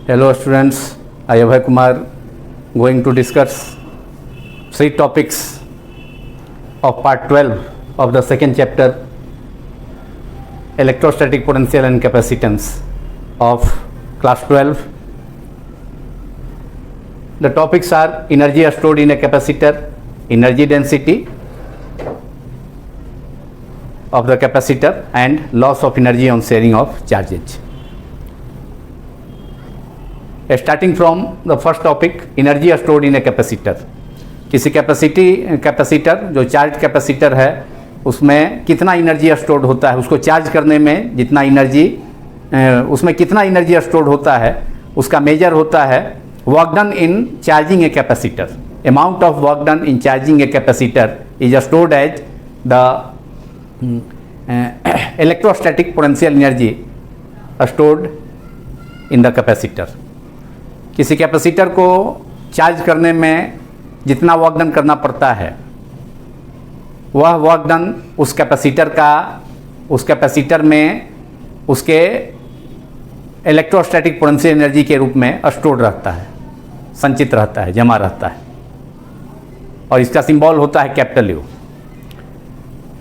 Hello students, I am Abhay Kumar going to discuss 3 topics of part 12 of the second chapter, electrostatic potential and capacitance of class 12. The topics are energy stored in a capacitor, energy density of the capacitor and loss of energy on sharing of charges. Starting from the first topic, energy stored in a capacitor. किसी capacitor जो charge capacitor है उसमें कितना energy stored होता है, उसको charge करने में जितना एनर्जी उसमें कितना एनर्जी स्टोर्ड होता है उसका मेजर होता है work done in charging a capacitor. Amount of work done in charging a capacitor is stored as the electrostatic potential energy stored in the capacitor. किसी कैपेसिटर को चार्ज करने में जितना वर्क डन करना पड़ता है वह वर्क डन उस कैपेसिटर में उसके इलेक्ट्रोस्टैटिक पोटेंशियल एनर्जी के रूप में स्टोर्ड रहता है, संचित रहता है, जमा रहता है और इसका सिंबल होता है कैपिटल यू.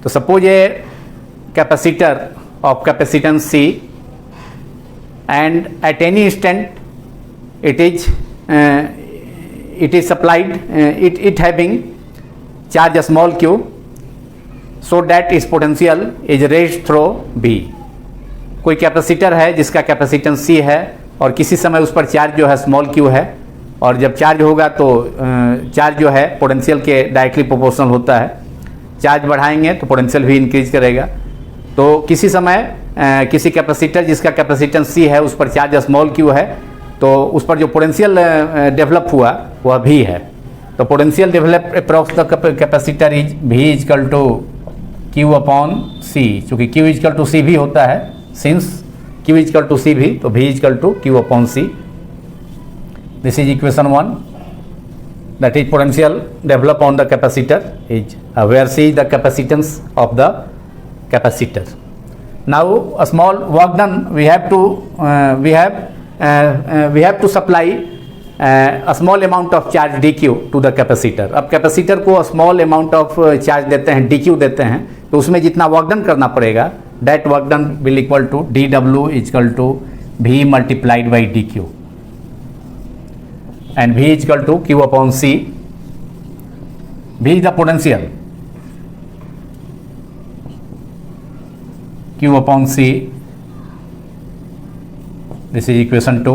तो suppose a capacitor of capacitance C and at any instant it is supplied it having charge small q so that its potential is raised through V. कोई कैपेसिटर है जिसका कैपेसिटेंस C है और किसी समय उस पर चार्ज जो है स्मॉल q है और जब चार्ज होगा तो चार्ज जो है पोटेंशियल के डायरेक्टली प्रोपोर्शनल होता है. चार्ज बढ़ाएंगे तो पोटेंशियल भी इंक्रीज करेगा. तो किसी समय किसी कैपेसिटर जिसका कैपेसिटेंस C है उस पर चार्ज स्मॉल q है तो उस पर जो पोटेंशियल डेवलप हुआ वह भी है. तो potential develop across the capacitor is V equal to Q upon C. चूँकि Q इजकल टू C भी होता है, since Q equal to C भी, तो V equal to Q upon C. This is equation 1. That is potential develop on the capacitor is where C is the capacitance of the capacitor. Now a small work done we have to supply a small amount of charge dq to the capacitor. अब capacitor को small amount of charge देते हैं, dq देते हैं, तो उसमें जितना work done करना पड़ेगा that work done will equal to dw equal to v multiplied by dq and v equal to q upon c. v is the potential, q upon c. This is equation 2.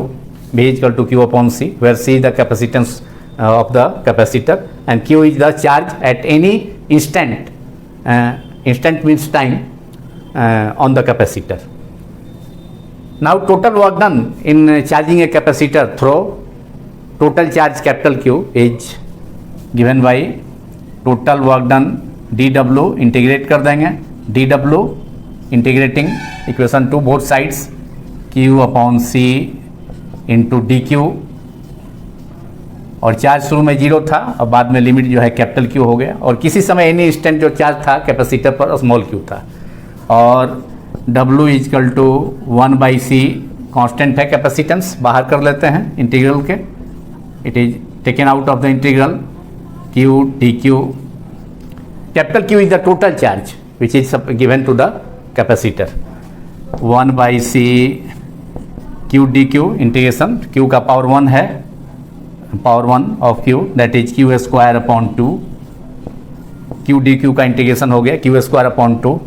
V is equal to Q upon C, where C is the capacitance of the capacitor and Q is the charge at any instant. Instant means time on the capacitor. Now total work done in charging a capacitor through total charge capital Q is given by total work done dW. Integrate कर देंगे dW, integrating equation 2 both sides Q upon C into DQ. और charge शुरू में 0 था और बाद में limit जो है कैपिटल Q हो गया और किसी समय एनी इंस्टेंट जो चार्ज था कैपेसिटर पर स्मॉल q था. और W equal to 1/C constant है, कैपेसिटेंस बाहर कर लेते हैं इंटीग्रल के. It is taken out of the integral Q DQ. Capital Q is the total charge which is given to the capacitor. 1/C Q DQ integration, Q का power 1 है, power 1 of Q that is Q square upon 2. Q DQ का integration हो गया Q square upon 2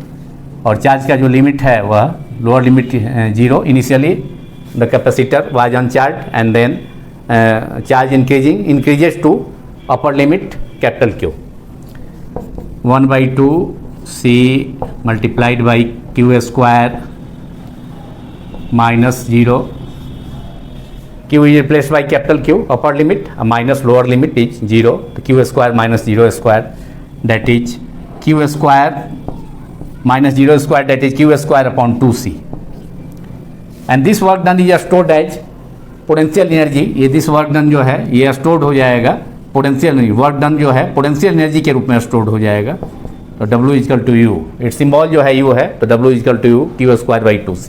और charge का जो limit है वह lower limit 0. Initially the capacitor was uncharged and then charge increases to upper limit capital Q. 1/2 C multiplied by Q square minus 0. Q is replaced by capital Q, upper limit, minus lower limit is 0. तो Q square minus 0 square that is Q square minus 0 square that is Q square upon 2C. And this work done is stored as potential energy. ये this work done जो है ये stored हो जाएगा potential energy. Work done जो है potential energy के रूप में stored हो जाएगा. तो W equal to U, it symbol जो है U है तो W equal to U Q square by 2C.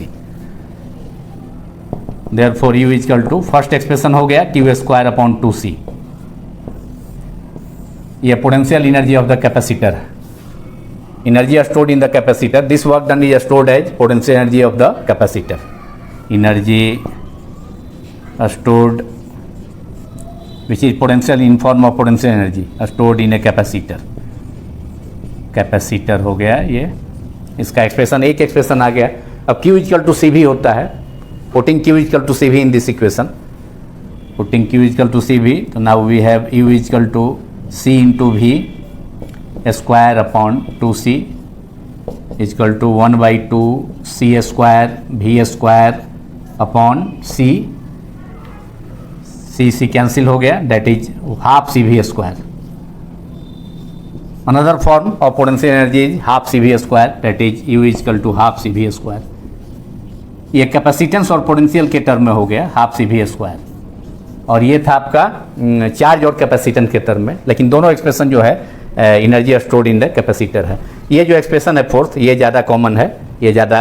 Therefore U equal to first expression हो गया Q स्क्वायर अपॉन 2C। ये potential energy of the capacitor, energy are stored in the capacitor. This work done is stored as potential energy of the capacitor. Energy are stored, which is potential in form of potential energy are stored in a capacitor. Capacitor हो गया ये, इसका expression एक expression आ गया। अब Q equal to C भी होता है, putting Q equal to C भी in this equation, putting Q equal to C भी, तो now we have U equal to C into V square upon 2C equal to 1/2 C square V square upon C, C cancel हो गया, that is half CV square. Another form of potential energy is half CV square, that is U equal to half CV square. ये capacitance और potential के term में हो गया half CV square, और ये था आपका चार्ज और कैपेसिटेंस के टर्म में, लेकिन दोनों एक्सप्रेशन जो है energy stored in the capacitor है। ये जो एक्सप्रेशन है फोर्थ, ये ज़्यादा कॉमन है, ये ज़्यादा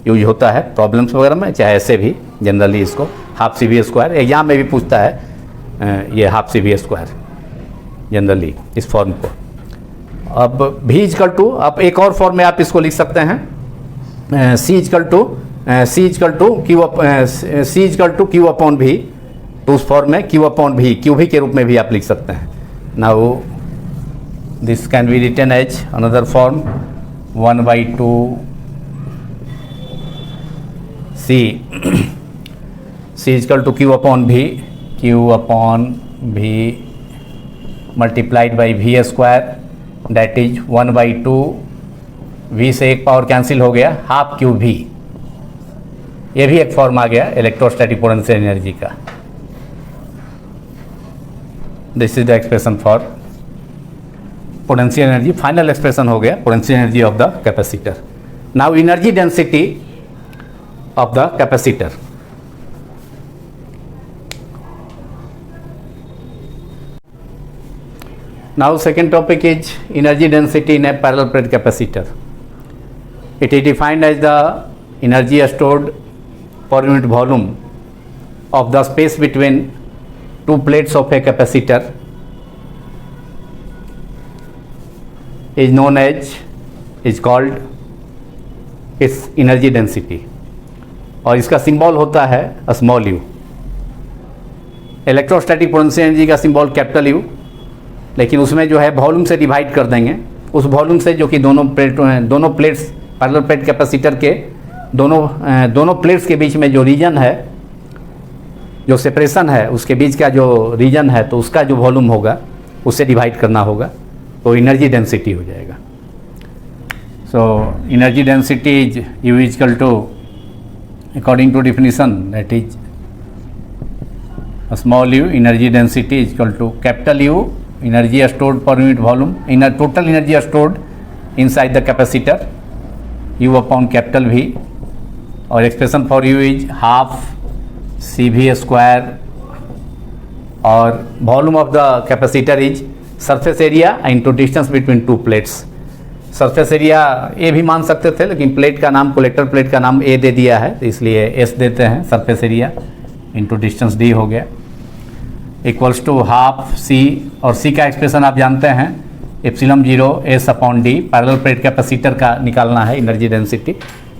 यूज होता है प्रॉब्लम्स वगैरह में, चाहे ऐसे भी जनरली इसको हाफ CV स्क्वायर एग्जाम में भी पूछता है, ये हाफ CV स्क्वायर जनरली इस फॉर्म को। अब V इक्वल टू, अब एक और फॉर्म में आप इसको लिख सकते हैं, C equal to Q upon V, तो उस फॉर्म में Q अपॉन V QV के रूप में भी आप लिख सकते हैं। Now this can be written as another form 1/2 C equal to Q upon V multiplied by V square, that is 1/2 V से एक पावर कैंसिल हो गया, हाफ QV। ये भी एक फॉर्म आ गया इलेक्ट्रोस्टैटिक पोटेंशियल एनर्जी का। This is the expression for potential energy, final expression हो गया potential energy of the capacitor. Now energy density of the capacitor. Now second topic is energy density in a parallel plate capacitor. It is defined as the energy stored per unit volume of the space between two plates of a capacitor is called its energy density, और इसका symbol होता है small u। Electrostatic potential energy का symbol capital U, लेकिन उसमें जो है volume से डिवाइड कर देंगे, उस वॉल्यूम से जो कि दोनों प्लेट्स पैरेलल प्लेट कैपेसिटर के दोनों प्लेट्स के बीच में जो रीजन है, जो सेपरेशन है, उसके बीच का जो रीजन है, तो उसका जो वॉल्यूम होगा उससे डिवाइड करना होगा, तो एनर्जी डेंसिटी हो जाएगा। So energy density is U equal to, according to definition, that is small u, energy density equal to capital U, energy stored per unit volume, total energy stored inside the capacitor, U upon capital V, और expression for U is half CV square, और volume of the capacitor is surface area into distance between two plates. Surface area A भी मान सकते थे, लेकिन plate का नाम, collector plate का नाम ए दे दिया है, तो इसलिए एस देते हैं, surface area into distance D हो गया, इक्वल्स टू हाफ C, और C का एक्सप्रेशन आप जानते हैं ε0 S upon D. Parallel plate capacitor का निकालना है एनर्जी डेंसिटी,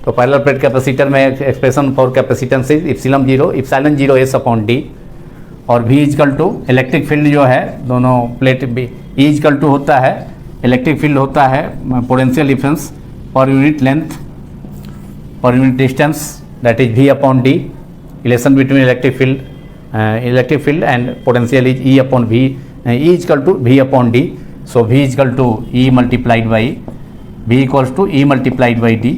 तो पैरेलल प्लेट कैपेसिटर में expression for capacitance is ε0 S upon D, और V equal to electric field जो है दोनों प्लेट E इक्वल टू होता है, इलेक्ट्रिक फील्ड होता है potential difference per unit length per unit distance, that is V upon d, relation between electric field and potential is E upon V, E equal to V upon d. So V equal to E multiplied by V equals to E multiplied by d,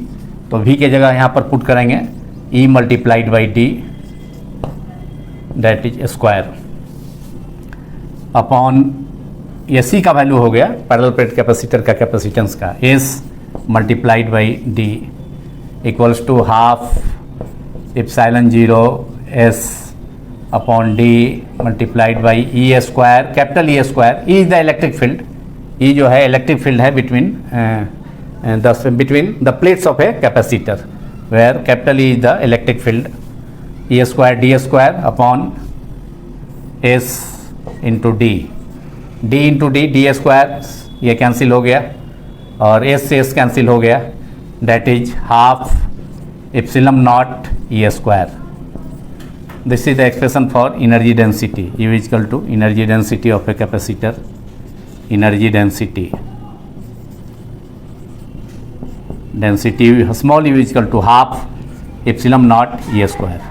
तो V के जगह यहाँ पर put करेंगे E multiplied by d, that is square upon, ये C का value हो गया पैरेलल प्लेट कैपेसिटर का कैपेसिटेंस का, S multiplied by D equals to half ε0 S upon D multiplied by E square, capital E square. E is the electric field, E जो है electric field है between the plates of a capacitor, where capital E is the electric field E square D square upon S into D, D into D, D square ये cancel हो गया और S से S cancel हो गया, that is half epsilon naught E square. This is the expression for energy density. U is equal to energy density of a capacitor, energy density small u is equal to half epsilon naught e square.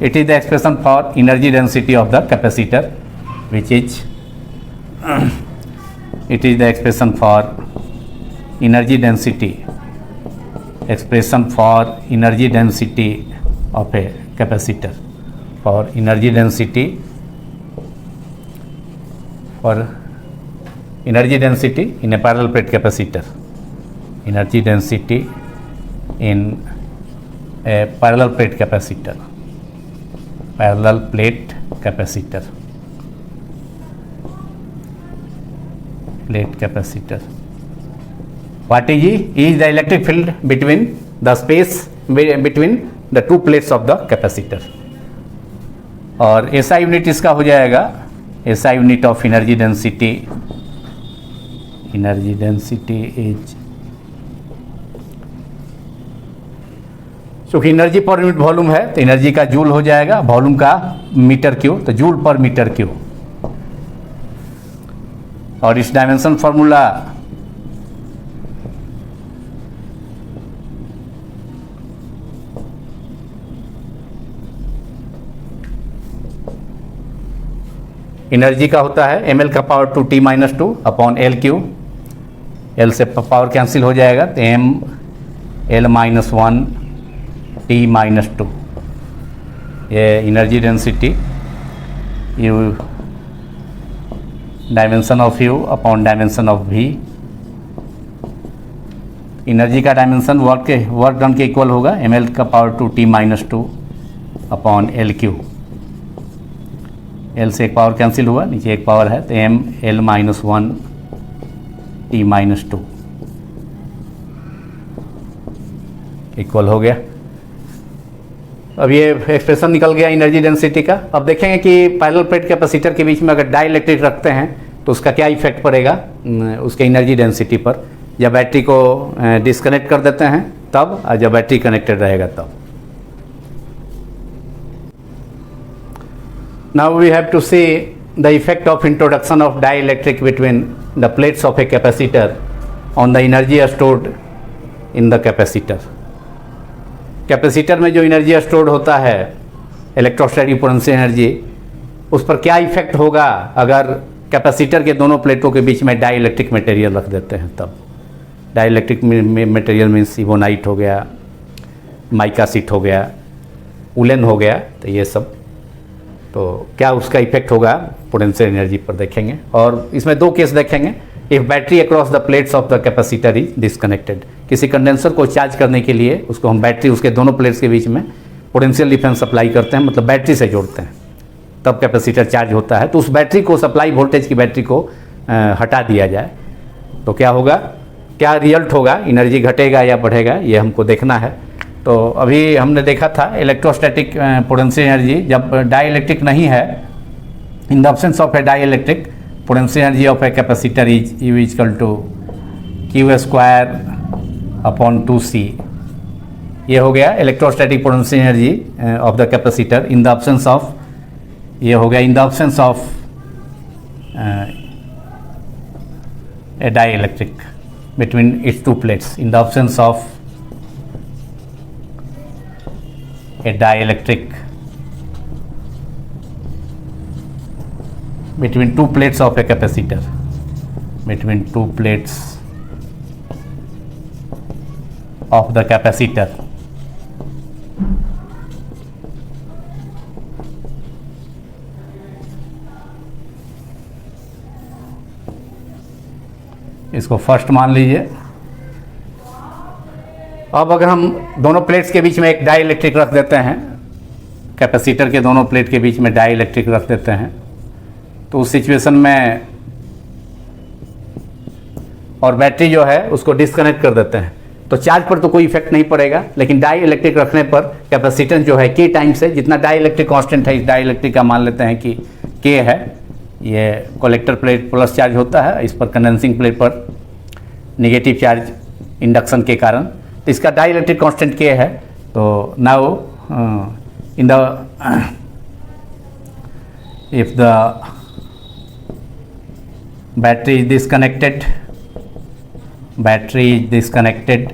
It is the expression for energy density of the capacitor, which is it is the expression for energy density, expression for energy density of a capacitor, for energy density, for energy density in a parallel plate capacitor, energy density in a parallel plate capacitor, parallel plate capacitor, plate capacitor. What is E? E is the electric field between the space between the two plates of the capacitor. और SI unit इसका हो जाएगा SI unit of energy density, energy density is, क्योंकि energy पर unit volume है तो energy का joule हो जाएगा, वॉल्यूम का मीटर क्यूब, तो जूल पर मीटर क्यूब. और इस डायमेंशन फॉर्मूला एनर्जी का होता है ml का power 2t-2 upon L cube. L से पावर कैंसिल हो जाएगा तो ml-1 t-2. ये energy density you dimension of you upon dimension of v. Energy का डायमेंशन वर्क डन के इक्वल होगा ml का power 2t-2 upon L cube. L से एक पावर कैंसिल हुआ, नीचे एक पावर है तो ml-1 t-2 इक्वल हो गया. अब ये एक्सप्रेशन निकल गया एनर्जी डेंसिटी का. अब देखेंगे कि पैरेलल प्लेट कैपेसिटर के बीच में अगर डाई इलेक्ट्रिक रखते हैं तो उसका क्या इफेक्ट पड़ेगा उसके एनर्जी डेंसिटी पर, जब बैटरी को डिस्कनेक्ट कर देते हैं तब, और जब बैटरी कनेक्टेड रहेगा तब. Now we have to see the effect of introduction of dielectric between the plates of a capacitor on the energy stored in the capacitor. Capacitor में जो एनर्जी स्टोर्ड होता है, इलेक्ट्रोस्टैटिक पोटेंशियल एनर्जी, उस पर क्या effect होगा अगर capacitor के दोनों प्लेटों के बीच में डाई इलेक्ट्रिक मटेरियल रख देते हैं तब. डाई इलेक्ट्रिक मटेरियल मीन्स इवोनाइट हो गया, माइका सीट हो गया, उलेन हो गया, तो ये सब, तो क्या उसका इफेक्ट होगा पोटेंशियल एनर्जी पर देखेंगे. और इसमें दो केस देखेंगे. If battery across the plates of the capacitor is disconnected, किसी कंडेंसर को चार्ज करने के लिए उसको हम बैटरी, उसके दोनों प्लेट्स के बीच में पोटेंशियल डिफरेंस सप्लाई करते हैं, मतलब बैटरी से जोड़ते हैं, तब कैपेसिटर चार्ज होता है. तो उस बैटरी को, सप्लाई वोल्टेज की बैटरी को हटा दिया जाए तो क्या होगा, क्या रिजल्ट होगा, एनर्जी घटेगा या बढ़ेगा, ये हमको देखना है. तो अभी हमने देखा था इलेक्ट्रोस्टैटिक पोटेंशियल एनर्जी जब डाई इलेक्ट्रिक नहीं है, in the absence of a dielectric, potential energy of a capacitor is U is equal to Q square upon 2c. ये हो गया electrostatic potential energy of the capacitor in the absence of, ये हो गया in the absence of a dielectric between its two plates, in the absence of a dielectric between two plates of a capacitor, between two plates of the capacitor. इसको first मान लीजिए. अब अगर हम दोनों प्लेट्स के बीच में एक डाई इलेक्ट्रिक रख देते हैं, कैपेसिटर के दोनों प्लेट के बीच में डाई इलेक्ट्रिक रख देते हैं, तो उस सिचुएशन में और बैटरी जो है उसको डिस्कनेक्ट कर देते हैं, तो चार्ज पर तो कोई इफेक्ट नहीं पड़ेगा, लेकिन डाई इलेक्ट्रिक रखने पर कैपेसिटेंस जो है के टाइम से, जितना डाई इलेक्ट्रिक कॉन्स्टेंट है इस डाई इलेक्ट्रिक का मान लेते हैं कि के है, ये कलेक्टर प्लेट प्लस चार्ज होता है, इस पर कंडेंसिंग प्लेट पर निगेटिव चार्ज इंडक्शन के कारण, तो इसका डाई इलेक्ट्रिक कॉन्स्टेंट के है। तो now in the if the battery is disconnected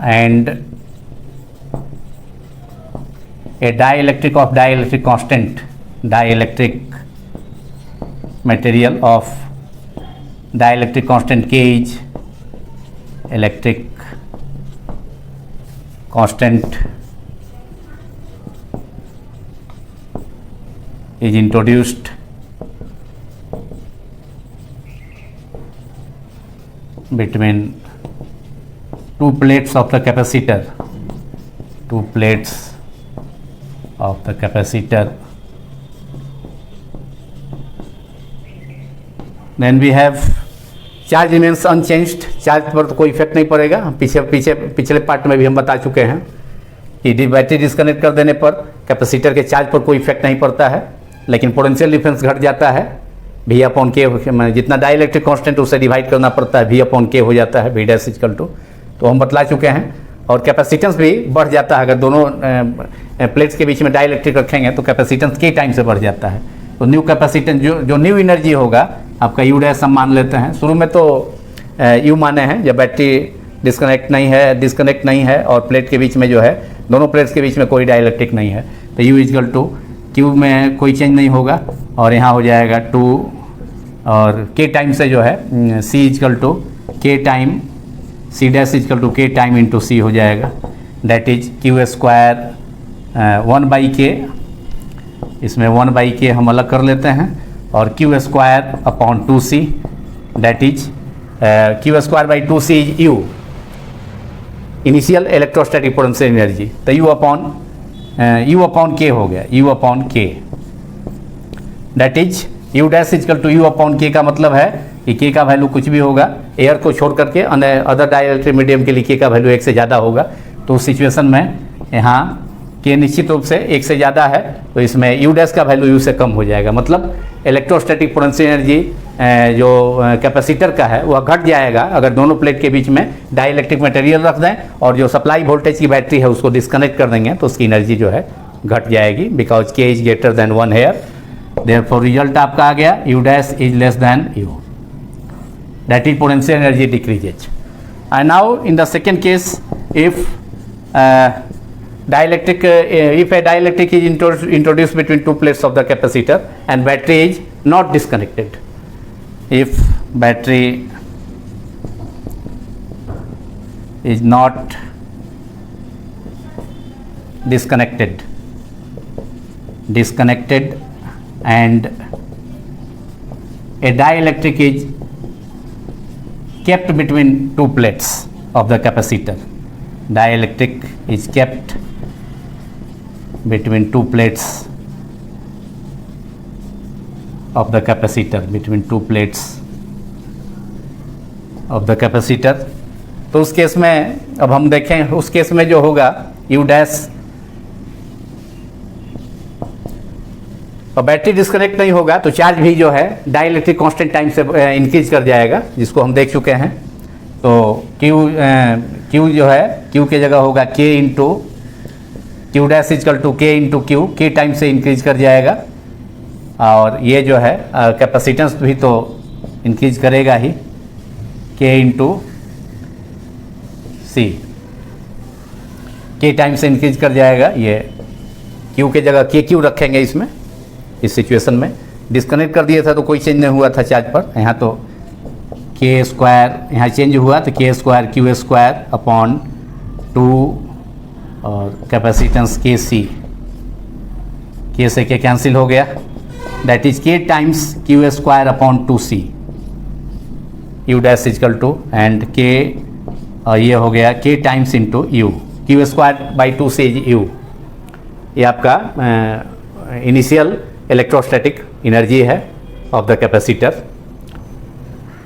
and a dielectric of dielectric constant, dielectric material of dielectric constant K is electric constant is introduced between two plates of the capacitor, then we have charge remains unchanged, charge पर तो कोई effect नहीं पड़ेगा। पिछले part में भी हम बता चुके हैं कि बैटरी डिस्कनेक्ट कर देने पर कैपेसिटर के चार्ज पर कोई इफेक्ट नहीं पड़ता है, लेकिन पोटेंशियल डिफरेंस घट जाता है, V अपॉन के, जितना डाई इलेक्ट्रिक कॉन्स्टेंट उसे डिवाइड करना पड़ता है, V अपॉन के हो जाता है, V डैश इक्वल टू, तो हम बतला चुके हैं। और कैपेसिटेंस भी बढ़ जाता है, अगर दोनों प्लेट्स के बीच में डाई इलेक्ट्रिक रखेंगे तो कैपेसिटेंस के टाइम से बढ़ जाता है। तो न्यू कैपेसिटेंस जो न्यू एनर्जी होगा आपका U डैश हम मान लेते हैं, शुरू में तो U माने हैं, जब बैटरी डिस्कनेक्ट नहीं है और प्लेट के बीच में जो है, दोनों प्लेट्स के बीच में कोई डाई इलेक्ट्रिक नहीं है, तो U इक्वल टू Q में कोई चेंज नहीं होगा और यहाँ हो जाएगा 2 और K टाइम से जो है C equal to K time C dash equal to K time into C हो जाएगा, that is Q square 1/K, इसमें 1/K हम अलग कर लेते हैं, और Q square upon 2C, that is Q square by 2C is U, initial electrostatic potential energy, तो U अपॉन K हो गया, U upon K, that is U dash equal to U upon K का मतलब है कि K का value कुछ भी होगा, एयर को छोड़ करके अदर डाइलेक्ट्रिक मीडियम के लिए K का वैल्यू 1 से ज़्यादा होगा। तो उस सिचुएशन में यहाँ K निश्चित रूप से 1 से ज़्यादा है, तो इसमें U डैश का वैल्यू U से कम हो जाएगा, मतलब इलेक्ट्रोस्टैटिक पोटेंशियल एनर्जी जो कैपेसिटर का है वह घट जाएगा अगर दोनों प्लेट के बीच में डाइलेक्ट्रिक मटेरियल रख दें और जो सप्लाई वोल्टेज की बैटरी है उसको डिस्कनेक्ट कर देंगे, तो उसकी एनर्जी जो है घट जाएगी, because K is greater than 1 here, therefore result आपका आ गया U dash is less than U, that is potential energy decreases. And now in the second case, if a dielectric is introduced between two plates of the capacitor and battery is not disconnected, if battery is not disconnected and a dielectric is kept between two plates of the capacitor, dielectric is kept between two plates of the capacitor, तो उस case में अब हम देखें, उस case में जो होगा U डैश, और बैटरी डिस्कनेक्ट नहीं होगा तो चार्ज भी जो है डाइलेक्ट्रिक कांस्टेंट टाइम से इंक्रीज कर जाएगा, जिसको हम देख चुके हैं। तो Q जो है, Q की जगह होगा K into Q dash equal to K into Q, K time से इंक्रीज कर जाएगा, और ये जो है कैपेसिटेंस भी तो इंक्रीज करेगा ही, K into C, K time से इंक्रीज कर जाएगा, ये Q की जगह KQ रखेंगे इसमें, इस सिचुएशन में डिस्कनेक्ट कर दिया था तो कोई चेंज नहीं हुआ था चार्ज पर, यहाँ तो K स्क्वायर यहाँ चेंज हुआ तो K square Q square upon 2 और कैपेसिटेंस KC, K से K कैंसिल हो गया, that is K times Q square upon 2C, U dash equal to and K, और ये हो गया K times into U, Q square by 2C is U, ये आपका इनिशियल इलेक्ट्रोस्टैटिक एनर्जी है ऑफ द कैपेसिटर।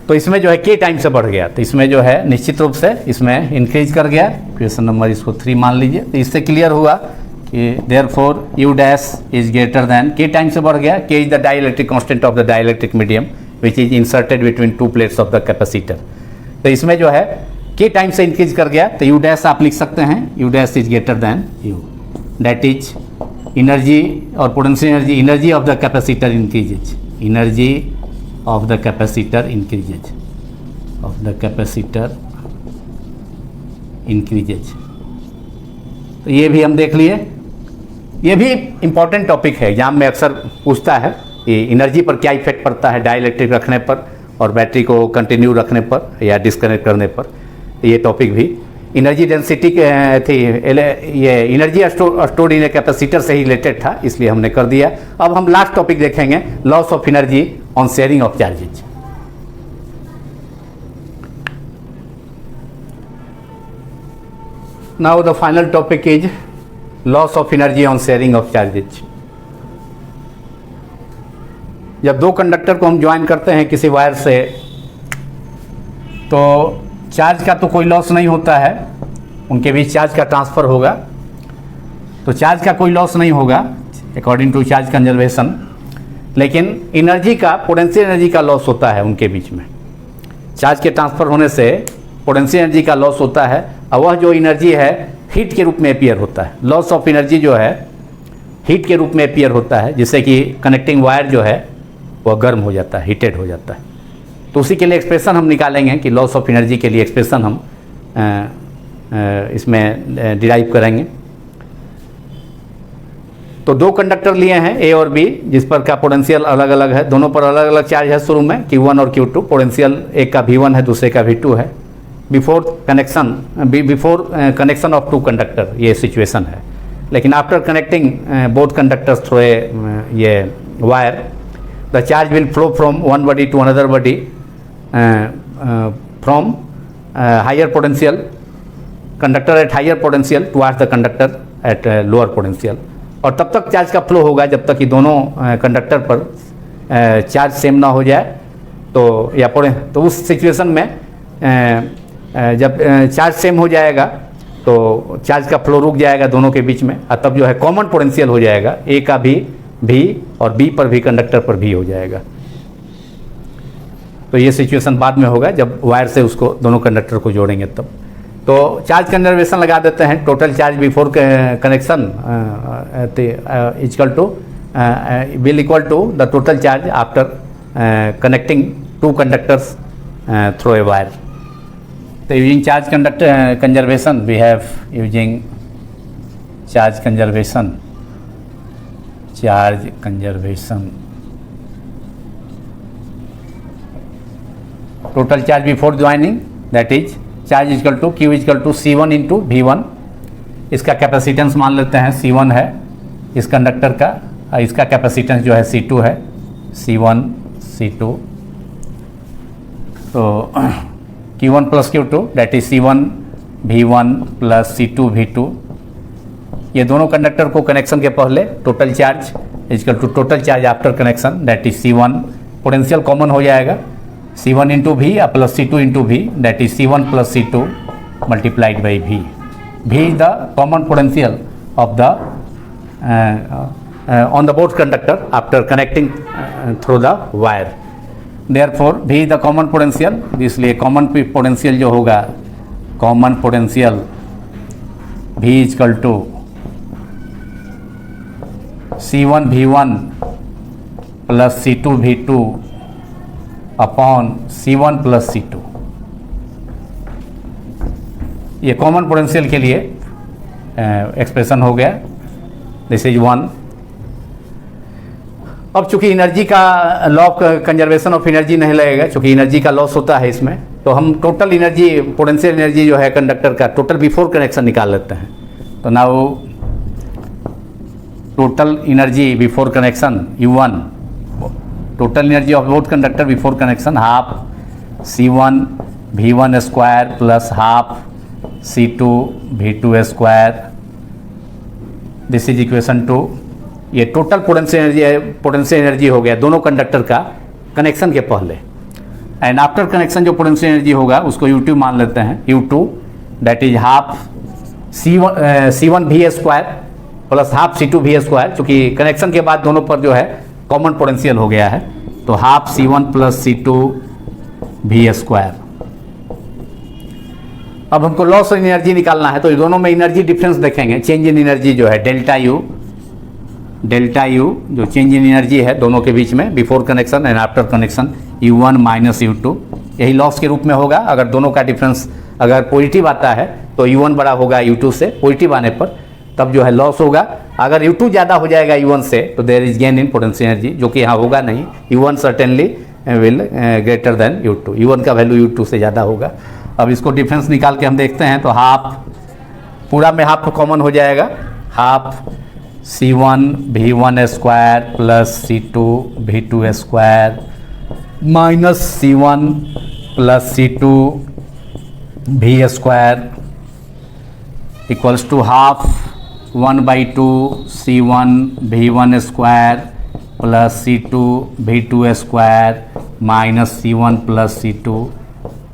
तो इसमें जो है k टाइम से बढ़ गया, तो इसमें जो है निश्चित रूप से इसमें इंक्रीज कर गया। क्वेश्चन नंबर इसको 3 मान लीजिए। तो इससे क्लियर हुआ कि therefore U dash is greater then, k time से बढ़ गया। k is the dielectric constant of the dielectric medium which is inserted between 2 plates of the capacitor. तो इसमें जो है k टाइम से इंक्रीज कर गया, तो U डैश आप लिख सकते हैं, U dash is greater than U, that is energy और potential energy of the capacitor increases, energy of the capacitor increases, of the capacitor increases। तो ये भी हम देख लिए, ये भी इम्पॉर्टेंट टॉपिक है, एग्जाम में अक्सर पूछता है ये एनर्जी पर क्या इफेक्ट पड़ता है डाइलेक्ट्रिक रखने पर और बैटरी को कंटिन्यू रखने पर या डिस्कनेक्ट करने पर। ये टॉपिक भी एनर्जी डेंसिटी थी, ये energy stored in a capacitor से ही रिलेटेड था, इसलिए हमने कर दिया। अब हम लास्ट टॉपिक देखेंगे, loss of energy on sharing of charges. Now the final topic is loss of energy on sharing of charges. जब दो कंडक्टर को हम ज्वाइन करते हैं किसी वायर से, तो चार्ज का तो कोई लॉस नहीं होता है, उनके बीच चार्ज का ट्रांसफ़र होगा, तो चार्ज का कोई लॉस नहीं होगा अकॉर्डिंग टू चार्ज कंजर्वेशन। लेकिन एनर्जी का, पोटेंशियल एनर्जी का लॉस होता है उनके बीच में। चार्ज के ट्रांसफ़र होने से पोटेंशियल एनर्जी का लॉस होता है, और वह जो एनर्जी है हीट के रूप में अपीयर होता है। लॉस ऑफ एनर्जी जो है हीट के रूप में अपीयर होता है, जिससे कि कनेक्टिंग वायर जो है वह गर्म हो जाता है, हीटेड हो जाता है। तो उसी के लिए एक्सप्रेशन हम निकालेंगे कि लॉस ऑफ एनर्जी के लिए एक्सप्रेशन हम इसमें डिराइव करेंगे। तो दो कंडक्टर लिए हैं A और B, जिस पर का पोटेंशियल अलग अलग है, दोनों पर अलग अलग चार्ज है शुरू में, Q1 और Q2। पोटेंशियल एक का V1 है, दूसरे का V2 है। Before connection of two conductor ये सिचुएशन है। लेकिन after connecting both conductors through ये wire, the charge will flow from one body to another body from higher potential conductor at higher potential towards the conductor at lower potential। और तब तक charge का flow होगा जब तक कि दोनों कंडक्टर पर चार्ज सेम ना हो जाए। तो उस सिचुएशन में जब चार्ज सेम हो जाएगा तो चार्ज का फ्लो रुक जाएगा दोनों के बीच में, और तब जो है कॉमन पोटेंशियल हो जाएगा, ए का भी और बी पर भी, कंडक्टर पर भी हो जाएगा। तो ये सिचुएशन बाद में होगा जब वायर से उसको दोनों कंडक्टर को जोड़ेंगे तब। तो चार्ज कंजर्वेशन लगा देते हैं। Total charge before connection will equal to the total charge after connecting two conductors through a wire. तो using charge conservation we have using charge conservation total charge before joining, that is charge is equal to Q is equal to C1 into V1। इसका capacitance मान लेते हैं C1 है इस conductor का, इसका capacitance जो है C2 है, C1 C2। तो Q1 plus Q2 that is C1 V1 plus C2 V2। ये दोनों कंडक्टर को कनेक्शन के पहले total charge is equal to total charge after connection that is C1। Potential common हो जाएगा, C1 into V plus C2 into V that is C1 plus C2 multiplied by V। V is the common potential of the on the both conductor after connecting through the wire. Therefore V is the common potential, इसलिए common potential जो होगा, common potential V is equal to C1 V1 plus C2 V2 upon C1 plus C2। ये common potential के लिए expression हो गया, this is 1। अब चूंकि एनर्जी का law of conservation of energy नहीं लगेगा, चूंकि एनर्जी का लॉस होता है इसमें, तो हम टोटल एनर्जी, पोटेंशियल एनर्जी जो है कंडक्टर का टोटल बिफोर कनेक्शन निकाल लेते हैं। तो now total energy before connection U1, total energy of both conductor before connection half C1 V1 square plus half C2 V2 square. This is equation 2। ये total potential energy हो गया दोनों conductor का connection के पहले। एंड आफ्टर कनेक्शन जो potential energy होगा उसको U2 मान लेते हैं, U2 that is half C1 V square plus half C2 V square, चूँकि कनेक्शन के बाद दोनों पर जो है कॉमन पोटेंशियल हो गया है, तो half C1 plus C2 V square. अब हमको लॉस इन एनर्जी निकालना है, तो ये दोनों में एनर्जी डिफरेंस देखेंगे। चेंज इन एनर्जी जो है डेल्टा यू जो चेंज इन एनर्जी है दोनों के बीच में before connection and after connection, U1 minus U2, यही लॉस के रूप में होगा। अगर दोनों का डिफरेंस अगर पॉजिटिव आता है तो U1 बड़ा होगा U2 से, पॉजिटिव आने पर तब जो है लॉस होगा। अगर U2 ज़्यादा हो जाएगा U1 से तो there is gain in potential energy, जो कि यहाँ होगा नहीं। U1 certainly will greater than U2, U1 का वैल्यू U2 से ज़्यादा होगा। अब इसको डिफरेंस निकाल के हम देखते हैं, तो हाफ पूरा में हाफ कॉमन हो जाएगा, half C1 V1 square plus C2 V2 square minus C1 plus C2 V square equals to half 1/2 C1 V1 square plus C2 V2 square minus C1 plus C2,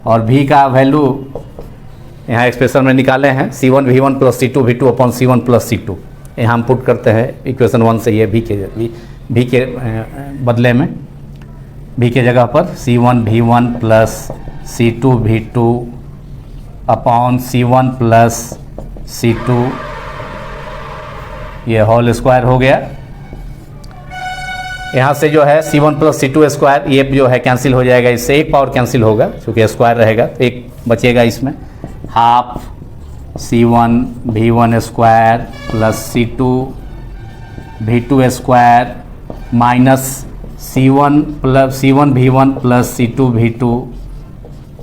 और V का value यहाँ expression में निकाले हैं, C1 V1 plus C2 V2 upon C1 plus C2, यहाँ हम put करते हैं इक्वेशन 1 से, ये V के बदले में V के जगह पर C1 V1 plus C2 V2 upon C1 plus C2, ये होल स्क्वायर हो गया। यहाँ से जो है C1 प्लस C2 स्क्वायर, ये जो है कैंसिल हो जाएगा, इससे एक पावर कैंसिल होगा क्योंकि स्क्वायर रहेगा, तो एक बचेगा इसमें, half C1 V1 square plus C2 V2 square minus C1 V1 plus C2 V2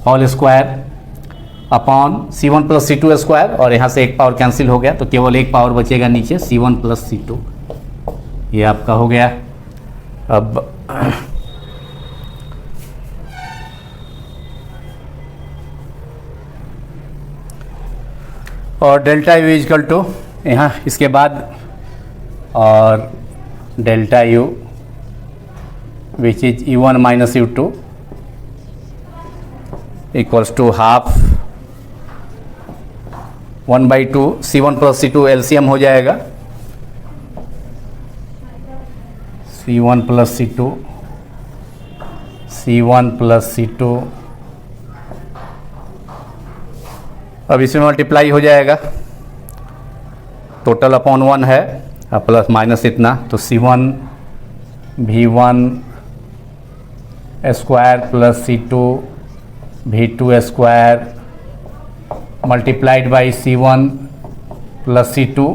whole square upon C1 plus C2 square, और यहाँ से एक पावर कैंसिल हो गया तो केवल एक पावर बचेगा नीचे, C1 प्लस C2, ये आपका हो गया। अब और डेल्टा यू इजकल टू यहाँ इसके बाद, और delta U which is U1 minus U2 equals to half 1/2 C1 plus C2 LCM हो जाएगा, C1 plus C2 C1 plus C2, अब इसमें मल्टीप्लाई हो जाएगा, टोटल अपॉन 1 है, अब प्लस माइनस इतना, तो C1 V1 square plus C2 V2 square multiplied by C1 plus C2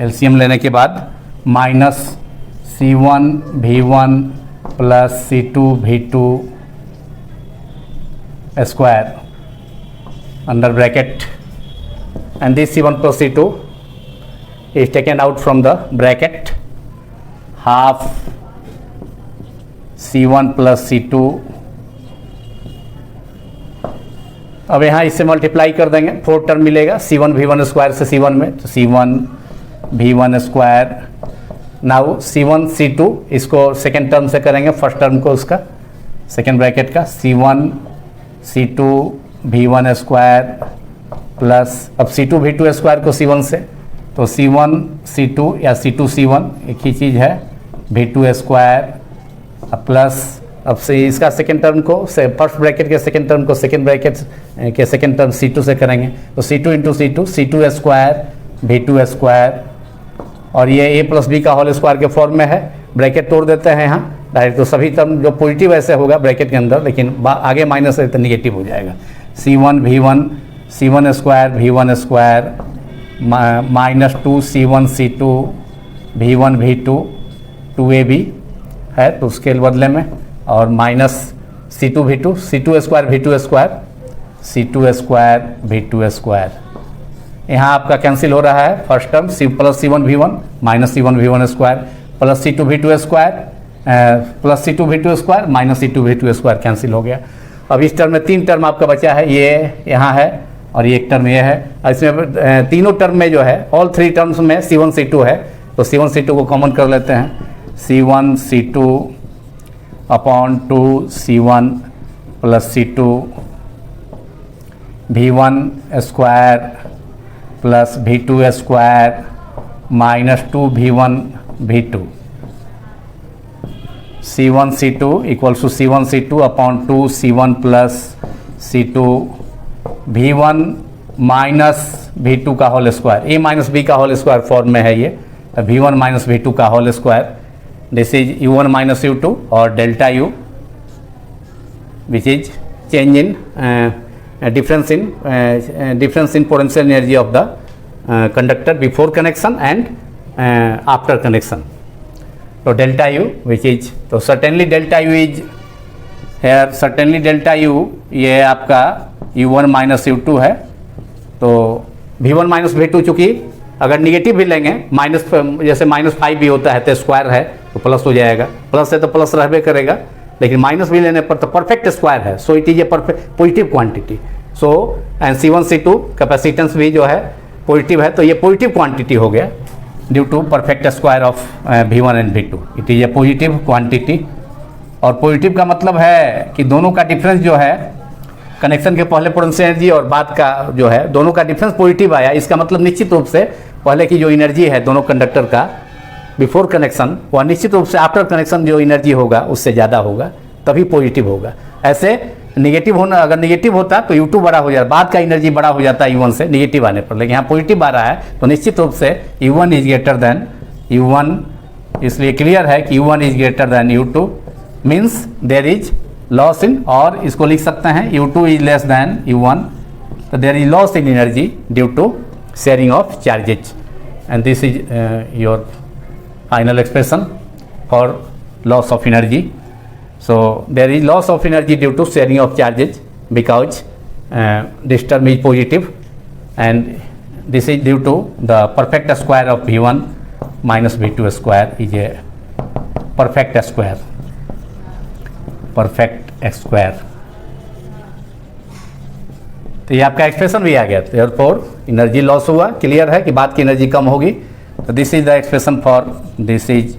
LCM लेने के बाद, minus C1 V1 plus C2 V2 square under bracket, and this C1 plus C2 is taken out from the bracket, half C1 plus C2। अब यहाँ इससे multiply कर देंगे, 4 term मिलेगा C1 V1 square से C1 में, तो C1 V1 square, now C1 C2 इसको सेकेंड टर्म से करेंगे, फर्स्ट टर्म को उसका सेकेंड ब्रैकेट का, C1 C2 V1 square plus, अब C2 V2 स्क्वायर को C1 से, तो C1 C2 या C2 C1 एक ही चीज़ है, V2 स्क्वायर प्लस, अब से इसका सेकेंड टर्म को से फर्स्ट ब्रैकेट के सेकेंड टर्म को सेकेंड ब्रैकेट के सेकेंड टर्म C2 से करेंगे, तो C2 into C2 C2 square V2 square, और ये A प्लस B का होल स्क्वायर के फॉर्म में है, ब्रैकेट तोड़ देते हैं यहाँ डायरेक्ट, तो सभी टर्म जो पॉजिटिव ऐसे होगा ब्रैकेट के अंदर, लेकिन आगे माइनस है तो निगेटिव हो जाएगा। C1 V1 C1 square V1 square minus 2 C1 C2 V1 V2 2AB है तो उसके बदले में, और minus C2 V2 C2 square V2 square C2 square V2 square, यहाँ आपका कैंसिल हो रहा है first term plus C1 V1 minus C1 V1 square plus C2 V2 square plus C2 V2 square minus C2 V2 square cancel हो गया। अब इस term में 3 टर्म आपका बचा है, ये यहाँ है और ये एक टर्म ये है, इसमें तीनों टर्म में जो है ऑल 3 टर्म्स में C1 C2 है, तो C1 C2 को कॉमन कर लेते हैं, C1 C2 upon 2 C1 plus C2 V1 square plus V2 square minus 2V1 V2 C1 C2 equals to C1 C2 upon 2 C1 plus C2 V1 minus V2 का whole square, A minus B का whole square form में है ये, V1 minus V2 का whole square, this is U1 minus U2 और delta U which is change in difference in potential energy of the conductor before connection and after connection. So delta U which is, तो certainly delta U is here, certainly delta U ये आपका U1 minus U2 है, तो V1 minus V2 चूँकि अगर negative भी लेंगे minus, जैसे -5 भी होता है तो स्क्वायर है तो प्लस हो जाएगा, प्लस है तो प्लस रहबे करेगा, लेकिन माइनस भी लेने पर तो परफेक्ट स्क्वायर है, so it is a perfect positive quantity. So and C1 C2 capacitance भी जो है पॉजिटिव है, तो ये पॉजिटिव क्वांटिटी हो गया due to perfect square of V1 and V2, it is a positive quantity. और पॉजिटिव का मतलब है कि दोनों का डिफरेंस जो है कनेक्शन के पहले पोटेंशियल एनर्जी और बाद का जो है दोनों का डिफरेंस पॉजिटिव आया, इसका मतलब निश्चित रूप से पहले की जो एनर्जी है दोनों कंडक्टर का बिफोर कनेक्शन, वह निश्चित रूप से आफ्टर कनेक्शन जो एनर्जी होगा उससे ज़्यादा होगा, तभी पॉजिटिव होगा। ऐसे नेगेटिव होना, अगर नेगेटिव होता तो U2 बड़ा हो जाता, बाद का एनर्जी बड़ा हो जाता है U1 से नेगेटिव आने पर, लेकिन यहाँ पॉजिटिव आ रहा है तो निश्चित रूप से U1 is greater then U1, इसलिए क्लियर है कि U1 is greater than U2, means there is loss in, और इसको लिख सकते हैं U2 is less than U1, तो there is loss in energy due to sharing of charges, and this is your final expression for loss of energy. So there is loss of energy due to sharing of charges because this term is positive, and this is due to the perfect square of V1 minus V2 square is a perfect square, perfect square. तो ये आपका expression भी आ गया, therefore energy loss हुआ, clear है कि बाद की एनर्जी कम होगी, so this is the expression for, this is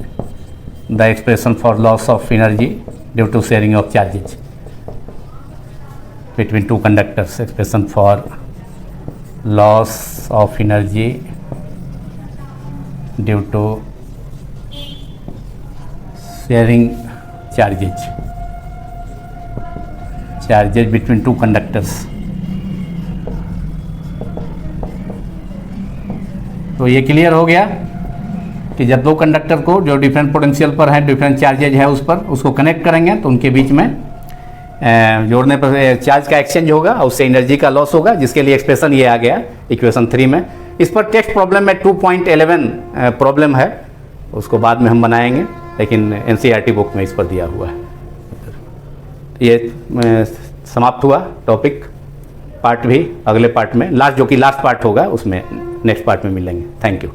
the expression for loss of energy due to sharing of charges between two conductors, expression for loss of energy due to sharing charges between two conductors। तो ये clear हो गया कि जब दो conductor को जो different potential पर है, डिफरेंट चार्जेज है उस पर, उसको कनेक्ट करेंगे तो उनके बीच में जोड़ने पर चार्ज का एक्सचेंज होगा और उससे एनर्जी का लॉस होगा, जिसके लिए एक्सप्रेशन ये आ गया इक्वेशन 3 में। इस पर टेक्स्ट प्रॉब्लम में 2.11 प्रॉब्लम है, उसको बाद में हम बनाएंगे, लेकिन NCERT बुक में इस पर दिया हुआ है। ये समाप्त हुआ टॉपिक, पार्ट भी अगले पार्ट में, लास्ट जो कि लास्ट पार्ट होगा उसमें नेक्स्ट पार्ट में मिलेंगे। Thank you.